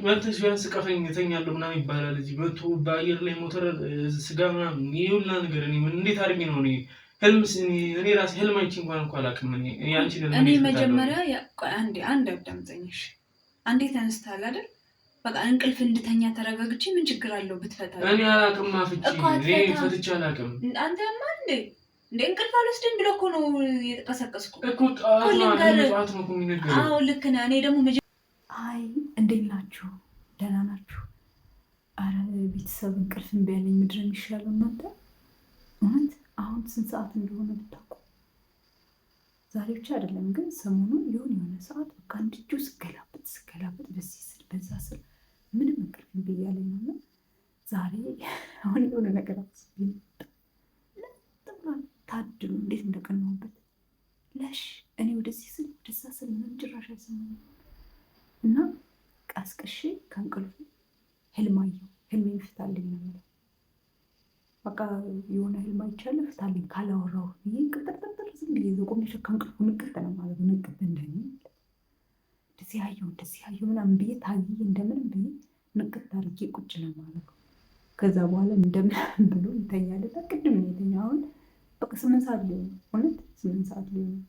ወንተስ ቢያንስ ቀፈኝ ተኛለሁ ምናምን ይባላል እዚህ መቶ በአየር ላይ ሞተር ስጋ ምናምን ይኸውላ ነገር እኔ ምን እንዴት አድርጌ ነው ህልምስ እኔ ራሴ ህልም አይቼ እንኳን እኮ አላውቅም። እኔ መጀመሪያ አንድ አዳምጠኝሽ አንዴ ተነስተሃል አይደል? በቃ እንቅልፍ እንድተኛ ተረጋግቼ ምን ችግር አለው ብትፈታ? እኔ አላውቅም አፍቼ እኔ ፈትቼ አላውቅም። አንተማ እንዴ እንቅልፍ አልወስድም ብሎ እኮ ነው የተቀሰቀስኩ እኮ ጠዋት ነው የሚነገረው። አዎ ልክ ነህ። እኔ ደግሞ አይ እንዴት ናችሁ? ደህና ናችሁ? አረ ቤተሰብ እንቅልፍ እምቢ አለኝ። ምንድን ነው የሚሻለው እናንተ? እውነት አሁን ስንት ሰዓት እንደሆነ ብታውቁ። ዛሬ ብቻ አይደለም ግን ሰሞኑን የሆነ ሰዓት በቃ እንድጁ ስገላበጥ በዚህ ስል በዛ ስል ምንም እንቅልፍ እምቢ እያለኝ ነው። ዛሬ አሁን የሆነ ነገር አስቤ ታድሉ እንዴት እንደቀናሁበት ለሽ እኔ ወደዚህ ስል ወደዛ ስል ምንም ጭራሽ አይሰማኝም። እና ቀስቅሼ ከእንቅልፉ ህልማየሁ ህልሜን ፍታልኝ ነው የምለው። በቃ የሆነ ህልም አይቻለሁ ፍታልኝ ካላወራሁ ብዬ ቅጥርጥር ዝም ብዬ ቆሜ ከእንቅልፉ ንቅት ነው ማለት ነው። ንቅት እንደኔ እንደዚህ ያየሁ ምናምን ብዬ ታግዬ እንደምንም ብዬ ንቅት አድርጌ ቁጭ ነው ማለት ነው። ከዛ በኋላ እንደምንም ብሎ ይተኛል። ቅድም ነው የተኛው። አሁን በቃ 8 ሰዓት ሊሆን ነው እውነት 8 ሰዓት ሊሆን ነው።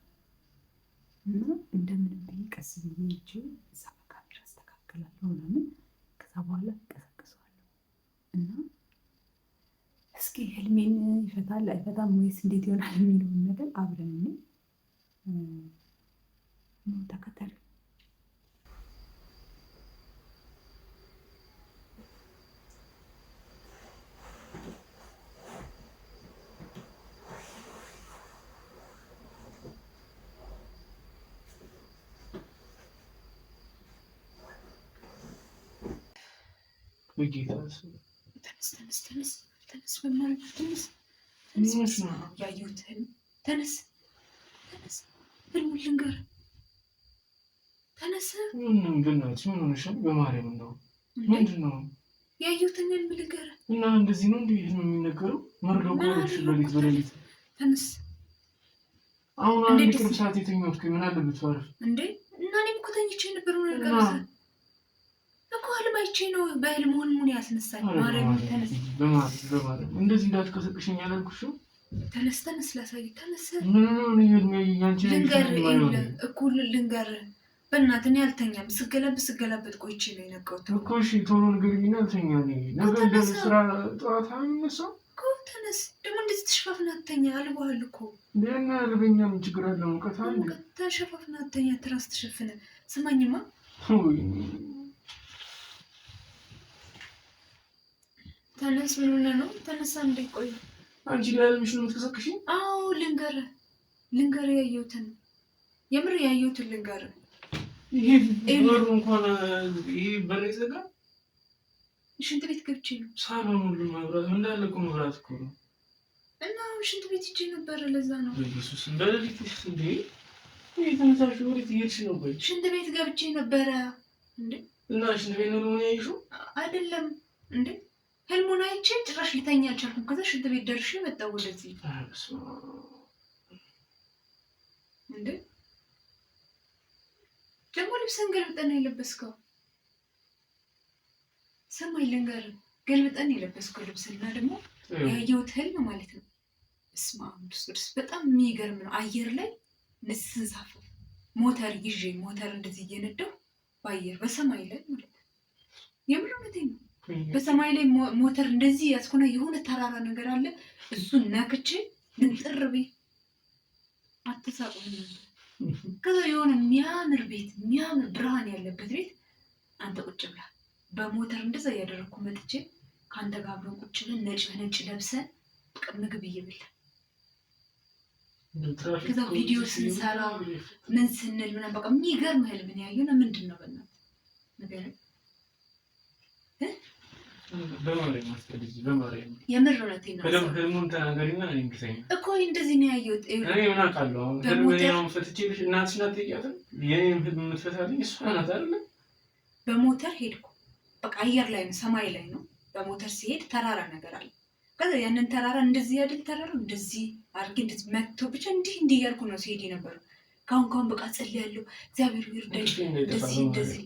እና እንደምንም ብዬ ቀስ ብዬ ይዤ እዛ ካሜራ አስተካክላለሁ ምናምን ከዛ በኋላ ቀሰቅሰዋለሁ። እና እስኪ ህልሜን ይፈታል አይፈታም ወይስ እንዴት ይሆናል የሚለውን ነገር አብረን ተከተሉ። ተነስ በማለት ያየሁት ተነስ ህልሙን ልንገርህ። ተነስ በማርያም ነው ምንድን ነው ያየሁትን ህልም ልንገርህ። እና እንደዚህ ነው እንዴ የሚነገረው? መርዶ በሌሊት ተነስ። አሁን አንድ ቅርብ ሰዓት የተኛሁት ምን አለበት ባረፍ እንዴ? እና እኔም እኮ ተኝቼ ነበር ነገር እኮ ህልም አይቼ ነው በህልም ሆን ያስነሳኝ። ማርያም ተነስ። በማርያም እንደዚህ እንዳትቀሰቅሽኝ አላልኩሽም? ተነስ ላሳይህ። ተነስ ልንገርህ በእናትህ እኔ አልተኛም። ስገላበጥ ቆይቼ ነው የነቃሁት እኮ። እሺ ቶሎ ንገሪኝና አልተኛ ነገ እንደዚህ ስራ ጠዋት የሚነሳው እኮ። ተነስ ደግሞ እንደዚህ ተሸፋፍና አትተኛ አልበዋል እኮ። ደህና ልበኛ ምን ችግር አለው? ሙቀት አለ። ተሸፋፍና አትተኛ ትራስ ተሸፍነ። ስማኝማ ተነስ። ምን ሆነህ ነው? ተነሳ እንዴ። ቆይ አንቺ ለህልምሽ ነው የምትቀሰቅሽኝ? አዎ ልንገርህ ያየሁትን የምር ያየሁትን ልንገርህ። ይሄ በሩ እንኳን ይሄ በር ይዘጋ። ሽንት ቤት ገብቼ ነው። ሳሎን ሁሉ መብራት እንዳለ እኮ መብራት እኮ ነው። እና ሽንት ቤት ሂጅ ነበረ። ለዛ ነው ኢየሱስ በሌሊት እንዴ የተነሳሽ ወዴት እየሄድሽ ነው? ቆይ ሽንት ቤት ገብቼ ነበረ እንዴ። እና ሽንት ቤት ነው ያይሽው? አይደለም እንዴ ህልሙን አይቼ ጭራሽ ልተኛ አልቻልኩም። ከዛ ሽንት ቤት ደርሼ መጣሁ ወደዚህ። እንዴ ደግሞ ልብስን ገልብጠን የለበስከው? ሰማይ ልንገርህ፣ ገልብጠን የለበስከው ልብስና ደግሞ ያየሁት ህልም ማለት ነው። እስማ ቅዱስ በጣም የሚገርም ነው። አየር ላይ ስንሳፈፍ ሞተር ይዤ ሞተር እንደዚህ እየነዳሁ በአየር በሰማይ ላይ ማለት ነው። የምር እውነቴን ነው። በሰማይ ላይ ሞተር እንደዚህ ያስኮና የሆነ ተራራ ነገር አለ። እሱን ነክቼ ንጥር ቤት አትሳቁ። ከዛ የሆነ የሚያምር ቤት የሚያምር ብርሃን ያለበት ቤት አንተ ቁጭ ብላ በሞተር እንደዛ እያደረኩ መጥቼ ከአንተ ጋር አብረን ቁጭ ብለን ነጭ ለብሰን ምግብ እየበላን ከዛ ቪዲዮ ስንሰራ ምን ስንል ምናምን በቃ የሚገርም ህልም ነው ያየነው። ምንድን ነው በእናትህ ነገር በማርያም አስፈልጊ በማርያም የምር እውነቴን ነው። ህልሙን ተናገሪና እኔ እንግዲህ እኮ እንደዚህ ነው ያየሁት። እኔ ምን አውቃለሁ? ህልሙን ፈትቼልሽ እናትሽ ናት ጠይቂያት። የኔን ህልም የምትፈታልኝ እሷ ናት አይደለ? በሞተር ሄድኩ። በቃ አየር ላይ ነው ሰማይ ላይ ነው። በሞተር ሲሄድ ተራራ ነገር አለ። ከዛ ያንን ተራራ እንደዚህ አይደል ተራራው እንደዚህ አድርጌ እንደዚህ መጥቶ ብቻ እንዲህ እያልኩ ነው ሲሄድ የነበረው። ካሁን በቃ ጸልያለሁ፣ እግዚአብሔር ይርዳኝ እንደዚህ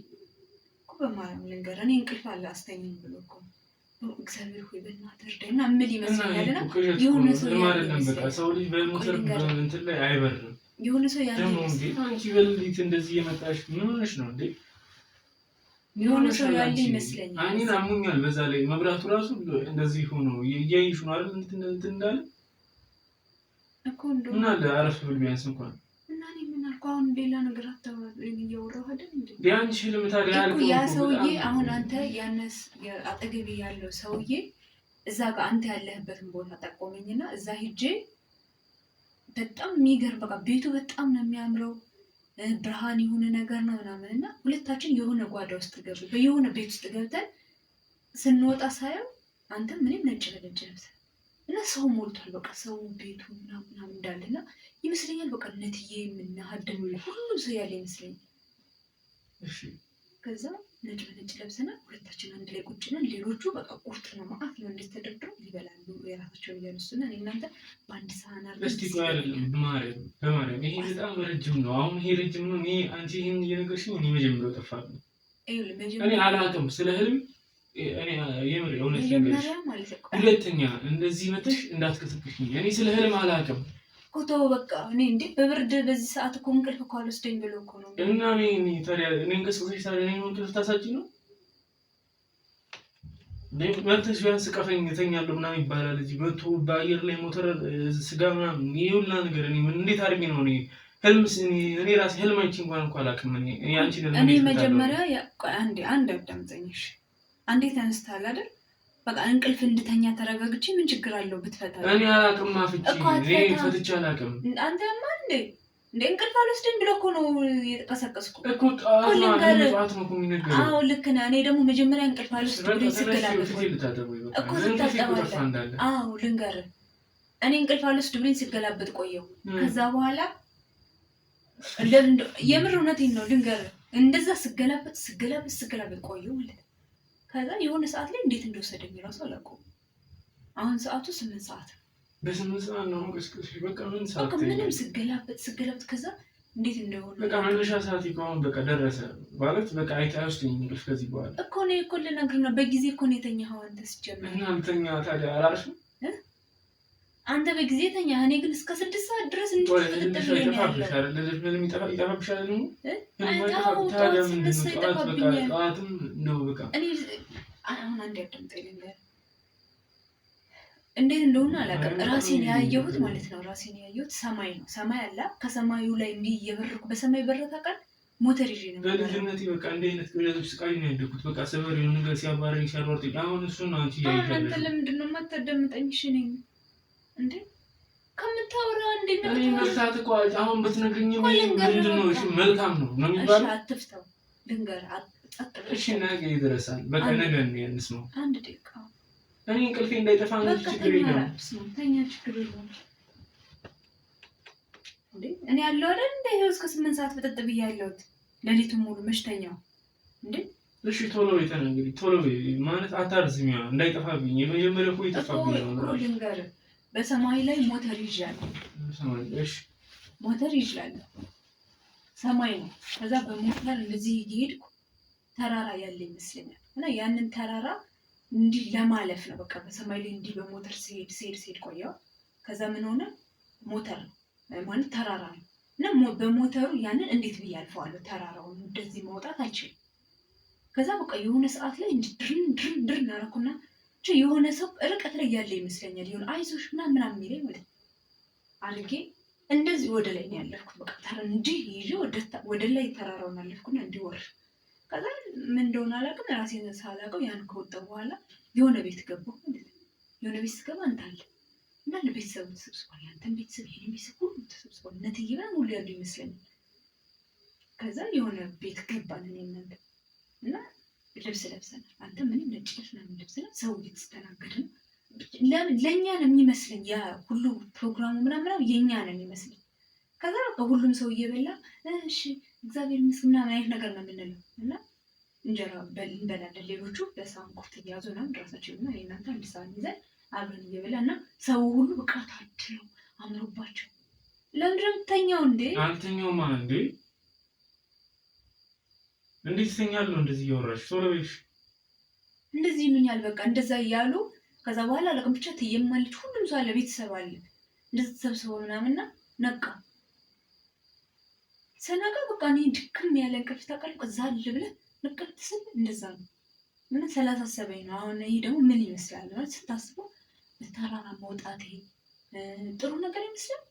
በማርያም ልንገርህ እኔ እንቅልፍ አላስተኛም ብሎ እኮ እግዚአብሔር ሆይ በእናትህ እርዳኝ ምናምን ምን ይመስለኛልና የሆነ ሰው አይደለም በቃ ሰው ልጅ በሞተር እንትን ላይ አይበርም። የሆነ ሰው ያለ እንዴ አንቺ በሌሊት እንደዚህ የመጣሽ ምን ሆነሽ ነው እንዴ? የሆነ ሰው ያለ ይመስለኛል። እኔን አሞኛል። በዛ ላይ መብራቱ ራሱ እንደዚህ ሆኖ እያይሽ ነው አይደል? እንትን እንዳለ እኮ እንደው እና አረፍ ብል ቢያንስ እንኳን እና እኔ ምን አልኩ አሁን ሌላ ነገር አታወራኝ እያወራሁ አይደል እንዴ? ቢያንስ ህልም ታዲያ አልኩ ያ ሰውዬ አሁን አንተ ያነስ አጠገቤ ያለው ሰውዬ እዛ ጋር አንተ ያለህበትን ቦታ ጠቆመኝና እዛ ሂጄ በጣም የሚገርም በቃ ቤቱ በጣም ነው የሚያምረው ብርሃን የሆነ ነገር ነው ምናምን እና ሁለታችን የሆነ ጓዳ ውስጥ ገቡ በየሆነ ቤት ውስጥ ገብተን ስንወጣ ሳየው አንተ ምንም ነጭ በነጭ ለብሰህ እና ሰው ሞልቷል። በቃ ሰው ቤቱ ምናምን እንዳለና ይመስለኛል በቃ ነትዬ የምናሀደም ሁሉም ሰው ያለ ይመስለኛል። እሺ ከዛ ነጭ በነጭ ለብሰናል። ሁለታችን አንድ ላይ ቁጭ ነን። ሌሎቹ በቃ ቁርጥ ነው ማአት ነው እንዴት ተደርድረው ይበላሉ የራሳቸውን እያነሱና እኔ እናንተ በአንድ ሳህን አድርገን እስቲ ቆይ አይደለም በማርያም ይሄ በጣም ረጅም ነው። አሁን ይሄ ረጅም ነው። እኔ አንቺ ይሄን እየነገርሽኝ እኔ መጀመሪያው ጠፋብኝ። እኔ አላውቅም ስለ ህልም እኔ የምር እውነት ነገር ሁለተኛ እንደዚህ መተሽ እንዳትከሰክሽኝ። እኔ ስለ ህልም አላውቅም ኮቶ በቃ እኔ እንዴ በብርድ በዚህ ሰዓት እኮ እንቅልፍ እኮ አልወስደኝ ብሎ እኮ ነው እና እኔ ታዲያ እኔ እንቅስቅስሽ ታዲያ እኔ እንቅልፍ ታሳጪ ነው መተሽ ቢያንስ ቀፈኝ እተኛለሁ ምናምን ይባላል። እዚህ መቶ በአየር ላይ ሞተር ስጋ ምናምን ይኸውልህ ነገር እኔ እንዴት አድርጌ ነው እኔ ህልምስ እኔ ራሴ ህልማንቺ እንኳን እኮ አላውቅም። እኔ መጀመሪያ አንድ አዳምጠኝሽ አንዴ ተነስተሃል አይደል? በቃ እንቅልፍ እንድተኛ ተረጋግቼ ምን ችግር አለው ብትፈታ? እኔ አላውቅም አፍቼ እኔ ፈትቼ አላውቅም። አንተማ እንዴ እንቅልፍ አልወስድም ብሎ እኮ ነው የተቀሰቀስኩ እኮ ጠዋት ነው እኮ የሚነገረው። አዎ ልክ ነህ። እኔ ደግሞ መጀመሪያ እንቅልፍ አልወስድ ብሎ ስገላበጥ እኮ ትታጠባለህ። አዎ ልንገርህ እኔ እንቅልፍ አልወስድ ብሎ ስገላበጥ ቆየሁ። ከዛ በኋላ የምር እውነቴን ነው ልንገርህ እንደዛ ስገላበጥ ቆየሁ ማለት ነው። ከዛ የሆነ ሰዓት ላይ እንዴት እንደወሰደኝ ራሱ አላውቀውም። አሁን ሰዓቱ 8 ሰዓት በ8 ሰዓት ነው እንቅስቅስሽ በቃ ምን ሰዓት በቃ ምንም ስገላበጥ ከዛ እንዴት እንደሆነ በቃ መነሻ ሰዓት ይቆም በቃ ደረሰ ማለት በቃ አይታውስኝ እንቅልፍ ከዚህ በኋላ እኮ ነው እኮ ልነግርህ ነው። በጊዜ እኮ ነው የተኛኸው አንተ ሲጀምር እና አንተኛ ታዲያ አላልሽም አንተ በጊዜ ተኛ። እኔ ግን እስከ 6 ሰዓት ድረስ እንድትጠብቀኝ ነው ይጠፋብሻል። ለምን ይጠፋብሻል ነው ታዲያ ምንድን ነው ጠዋትም ነው በቃ እኔ አሁን አንዴ አዳምጠኝ ልንገርህ እንዴት እንደሆነ አላውቅም። ራሴን ያየሁት ማለት ነው ራሴን ያየሁት ሰማይ ነው። ሰማይ አለ ከሰማዩ ላይ እንዲህ እየበረርኩ በሰማይ በረታ ቃል ሞተር ይዤ ነው በልጅነቴ በቃ እንደ አይነት ቅዠቶች ስቃይ ነው ያደኩት። በቃ ሰፈር የሆነ ነገር ሲያባረኝ ሲያሯርጠኝ አሁን እሱ ነው አንቺ ያይሻለሽ። አንተ ለምንድን ነው የማታዳምጠኝ? እሺ ነኝ እንዴ ከምታወራ እንዴ ነው እኔ መልካት እኮ አሁን ብትነግሪኝ ምንድን ነው እሺ መልካም ነው ነው የሚባለው። እሺ አትፍታው ልንገርህ አትጠጥብ። እሺ ነገ ይደረሳል በቃ ነገ እንስማው አንድ ደቂቃ እኔ እንቅልፌ እንዳይጠፋ ነው ችግር የለም። ተኛ ችግር የለም እንዴ እኔ ያለው አይደል እንደ እስከ 8 ሰዓት በጠጥ ብያለሁት ሌሊቱን ሙሉ መሽተኛው እንዴ። እሺ ቶሎ ይተናገሪ ቶሎ ማለት አታርዝሚያ እንዳይጠፋብኝ። የመጀመሪያው እኮ ይጠፋብኝ ነው ልንገርህ በሰማይ ላይ ሞተር ይዣለሁ። እሺ ሞተር ይዣለሁ ሰማይ ነው። ከዛ በሞተር እንደዚህ እየሄድኩ ተራራ ያለ ይመስለኛል እና ያንን ተራራ እንዲህ ለማለፍ ነው በቃ በሰማይ ላይ እንዲህ በሞተር ሲሄድ ቆየው። ከዛ ምን ሆነ ሞተር ማለት ተራራ ነው እና በሞተሩ ያንን እንዴት ብዬ አልፈዋለሁ? ተራራውን እንደዚህ መውጣት አልችልም። ከዛ በቃ የሆነ ሰዓት ላይ እንዲህ ድርን አደረኩና የሆነ ሰው ርቀት ላይ ያለ ይመስለኛል የሆነ አይዞሽ ምናምን የሚለኝ ማለት አድርጌ እንደዚህ ወደ ላይ ነው ያለፍኩት። በቃ እንዲህ ይዤ ወደ ላይ ተራራውን አለፍኩና እንዲወር ከዛ ምን እንደሆነ አላውቅም። ራሴን ሳላውቀው ያን ከወጣሁ በኋላ የሆነ ቤት ገባሁ ማለት ነው። የሆነ ቤት ስገባ እንዳለ ቤተሰቡ ተሰብስቧል። ያንተን ቤተሰብ ይሄን ቤተሰብ ሁሉ ተሰብስቧል። እነትዬ ምናምን ሁሉ ያሉ ይመስለኛል። ከዛ የሆነ ቤት ገባን እኔ እናንተ እና ልብስ ለብሰናል። አንተ ምንም ነጭ ልብስ ምናምን ለብሰናል። ሰው እየተስተናገደ ነው። ለእኛ ነው የሚመስለኝ ያ ሁሉ ፕሮግራሙ ምናምን የእኛ ነው የሚመስለኝ። ከዛ ሁሉም ሰው እየበላ እሺ እግዚአብሔር ይመስገን ምናምን አይነት ነገር ነው የምንለው እና እንጀራ እንበላለን። ሌሎቹ በሳህን ቁርጥ እያያዙ ምናምን ራሳቸው እና እናንተ አንድ ሳህን ይዘን አብረን እየበላ እና ሰው ሁሉ በቃ ታድለው አምሮባቸው ለምንድን ነው የምትተኛው እንዴ? አልተኛውማ እንዴ እንዴት ይተኛለሁ? እንደዚህ እያወራሽ ቶሎ በይሽ። እንደዚህ ይሉኛል። በቃ እንደዛ እያሉ ከዛ በኋላ አለቅም ብቻ ትየማለች። ሁሉም ሰው አለ፣ ቤተሰብ አለ፣ እንደዚህ ተሰብስበው ምናምንና ነቃ። ሰነጋ በቃ እኔ ድክም ያለ እንቅልፍ ታውቃለህ። እዛ አለ ብለህ ንቅት ስል እንደዛ ነው። ምን ስላሳሰበኝ ነው። አሁን ይሄ ደግሞ ምን ይመስላል ማለት ስታስበው በተራራ መውጣት ጥሩ ነገር ይመስላል።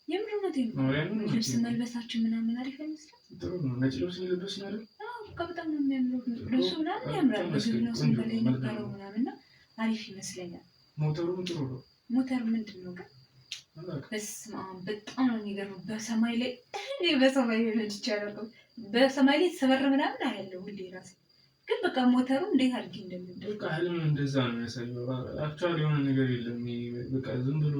የምር እውነቴን ነው። ልብስ መልበሳችን ምናምን አሪፍ ይመስላል። ጥሩ ነው። ነጭ ልብስ መልበስ ነው አይደል? በቃ በጣም ነው የሚያምረው። ልብሱ ምናምን ያምራል። ምግብ ነው ስንበላ የነበረው ምናምን አሪፍ ይመስለኛል። ሞተሩም ጥሩ ነው። ሞተሩ ምንድን ነው ግን? በስመ አብ በጣም ነው የሚገርመው። በሰማይ ላይ እኔ በሰማይ ላይ ነድቼ አላውቅም። በሰማይ ላይ ተሰበረ ምናምን አያለው ሁሌ ራሴ ግን በቃ ሞተሩ እንዴት አድርጌ እንደምንድን በቃ ህልም እንደዛ ነው የሚያሳየው። አክቹዋሊ የሆነ ነገር የለም። በቃ ዝም ብሎ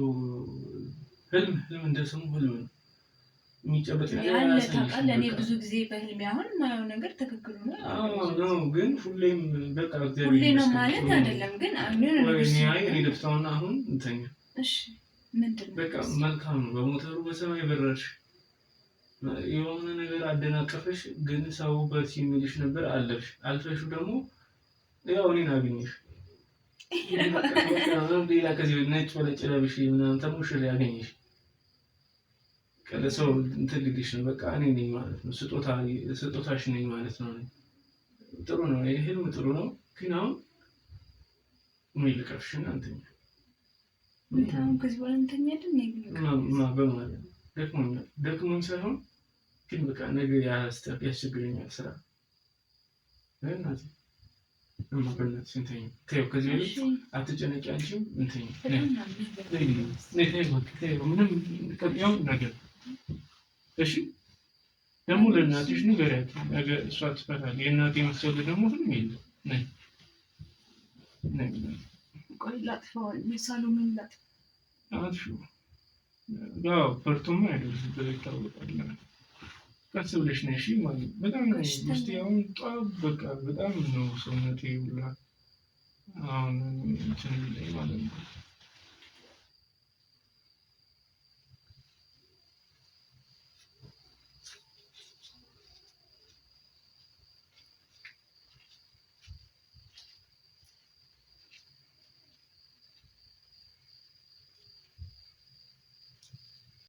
ህልም እንደስሙ ህልም ነው። የሚጨበጥ ነገር ያለ እኔ ብዙ ጊዜ በህልሜ አሁን የማየው ነገር ትክክል ነው። ነው ግን ሁሌም በቃ እግዚአብሔር ሁሌ ነው ማለት አይደለም። ግን እኔ ልፍታውና አሁን እንተኛ። እሺ ምንድን ነው በቃ መልካም ነው። በሞተሩ በሰማይ በረርሽ የሆነ ነገር አደናቀፈሽ፣ ግን ሰው በርቺ የሚልሽ ነበር አለፍሽ። አልፈሹ ደግሞ ያው እኔን አገኘሽ። ሌላ ከዚህ ነጭ በነጭ ለብሽ ምናምን ተሞሽር ያገኘሽ ለሰው እንትን ልልሽ ነው። በቃ እኔ ነኝ ማለት ነው። ስጦታሽ ነኝ ማለት ነው። ጥሩ ነው። ህልም ጥሩ ነው። ግን አሁን ምን ልቀፍሽና እንተኛ ከዚህ በኋላ እንተኛለን በማለት ደክሞኝ ሳይሆን ግን በቃ ነገ ያስቸግረኛል ስራ በእናትሽ እንተኛ። ተይው ከዚህ በፊት አትጨነቂ። አንቺም እንተኛ። ምንም ቀጥያውን ነገር እሺ። ደግሞ ለእናትሽ ንገሪያት። ነገ እሷ ትፈታለች። የእናቴ መሰል ደግሞ ምንም የለም። ቆይ ላጥፋው። የሳሎኑን ላጥፋ። አጥፊው። ያው ፈርቶማ አይደርስበት ይታወቃል። ቀስ ብለሽ ነይ እሺ። ማለት በጣም ነው ውስጤ አሁን በቃ በጣም ነው ሰውነቴ ሁላ አሁን እንትን ላይ ማለት ነው።